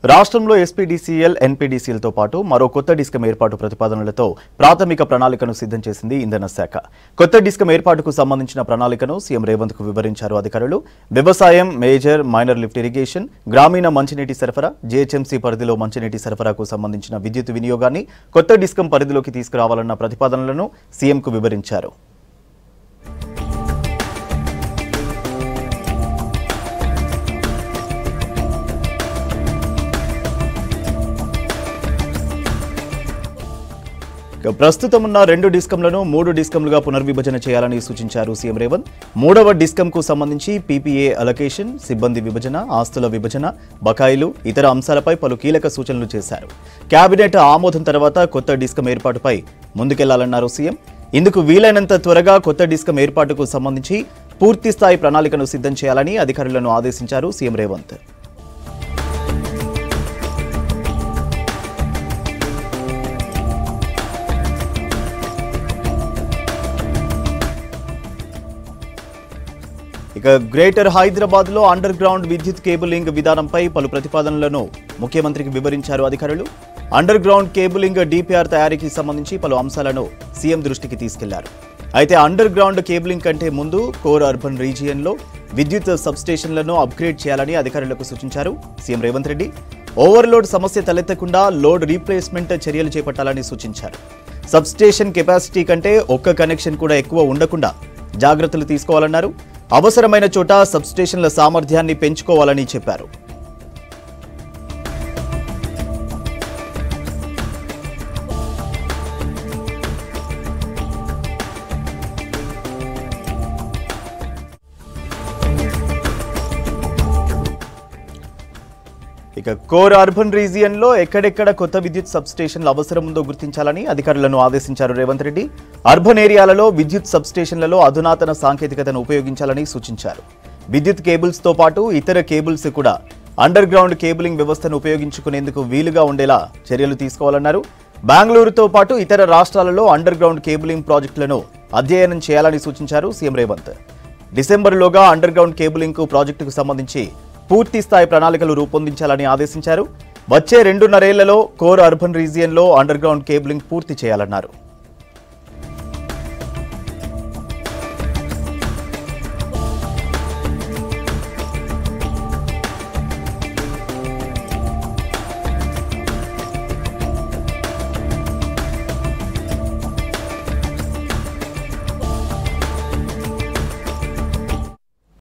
రాష్ట్రంలో ఎస్పీడీసీఎల్, ఎన్పీడీసీఎల్తో పాటు మరో కొత్త డిస్కమ్ ఏర్పాటు ప్రతిపాదనలతో ప్రాథమిక ప్రణాళికను సిద్ధం చేసింది ఇంధన శాఖ. కొత్త డిస్కమ్ ఏర్పాటుకు సంబంధించిన ప్రణాళికను సీఎం రేవంత్కు వివరించారు అధికారులు. వ్యవసాయం, మేజర్, మైనర్ లిఫ్ట్ ఇరిగేషన్, గ్రామీణ మంచినీటి సరఫరా, జీహెచ్ఎంసీ పరిధిలో మంచినీటి సరఫరాకు సంబంధించిన విద్యుత్ వినియోగాన్ని కొత్త డిస్కమ్ పరిధిలోకి తీసుకురావాలన్న ప్రతిపాదనలను సీఎంకు వివరించారు. ప్రస్తుతం ఉన్న 2 డిస్కంలను 3 డిస్కంలుగా పునర్విభజన చేయాలని సూచించారు సీఎం రేవంత్. 3వ డిస్కంకు సంబంధించి పీపీఏ అలొకేషన్, సిబ్బంది విభజన, ఆస్తుల విభజన, బకాయిలు, ఇతర అంశాలపై పలు కీలక సూచనలు చేశారు. కేబినెట్ ఆమోదం తర్వాత కొత్త డిస్కం ఏర్పాటుపై ముందుకెళ్లాలన్నారు సీఎం. ఇందుకు వీలైనంత త్వరగా కొత్త డిస్కం ఏర్పాటుకు సంబంధించి పూర్తిస్థాయి ప్రణాళికను సిద్ధం చేయాలని అధికారులను ఆదేశించారు సీఎం రేవంత్. ఇక గ్రేటర్ హైదరాబాద్ లో అండర్ గ్రౌండ్ విద్యుత్ కేబులింగ్ విధానంపై పలు ప్రతిపాదనలను ముఖ్యమంత్రికి వివరించారు అధికారులు. అండర్ గ్రౌండ్ కేబులింగ్ డిపిఆర్ తయారీకి సంబంధించి పలు అంశాలను సీఎం దృష్టికి తీసుకెళ్లారు. అయితే అండర్ గ్రౌండ్ కేబులింగ్ కంటే ముందు కోర్ అర్బన్ రీజియన్లో విద్యుత్ సబ్స్టేషన్లను అప్గ్రేడ్ చేయాలని అధికారులకు సూచించారు సీఎం రేవంత్ రెడ్డి. ఓవర్లోడ్ సమస్య తలెత్తకుండా లోడ్ రీప్లేస్మెంట్ చర్యలు చేపట్టాలని సూచించారు. సబ్స్టేషన్ కెపాసిటీ కంటే ఒక్క కనెక్షన్ కూడా ఎక్కువ ఉండకుండా జాగ్రత్తలు తీసుకోవాలన్నారు. అవసరమైన చోట సబ్స్టేషన్ల సామర్థ్యాన్ని పెంచుకోవాలని చెప్పారు. ఇక కోర్ అర్బన్ రీజియన్లో ఎక్కడెక్కడ కొత్త విద్యుత్ సబ్స్టేషన్ల అవసరం ఉందో గుర్తించాలని అధికారులను ఆదేశించారు రేవంత్ రెడ్డి. అర్బన్ ఏరియాలలో విద్యుత్ సబ్స్టేషన్లలో అధునాతన సాంకేతికతను ఉపయోగించాలని సూచించారు. విద్యుత్ కేబుల్స్తో పాటు ఇతర కేబుల్స్ కూడా అండర్ గ్రౌండ్ కేబులింగ్ వ్యవస్థను ఉపయోగించుకునేందుకు వీలుగా ఉండేలా చర్యలు తీసుకోవాలన్నారు. బెంగళూరుతో పాటు ఇతర రాష్ట్రాలలో అండర్ గ్రౌండ్ కేబులింగ్ ప్రాజెక్టులను అధ్యయనం చేయాలని సూచించారు సీఎం రేవంత్. డిసెంబర్లోగా అండర్ గ్రౌండ్ కేబులింగ్ ప్రాజెక్టుకు సంబంధించి పూర్తి స్థాయి ప్రణాళికలు రూపొందించాలని ఆదేశించారు. వచ్చే 2.5 ఏళ్లలో కోర్ అర్బన్ రీజియన్లో అండర్ గ్రౌండ్ కేబులింగ్ పూర్తి చేయాలన్నారు.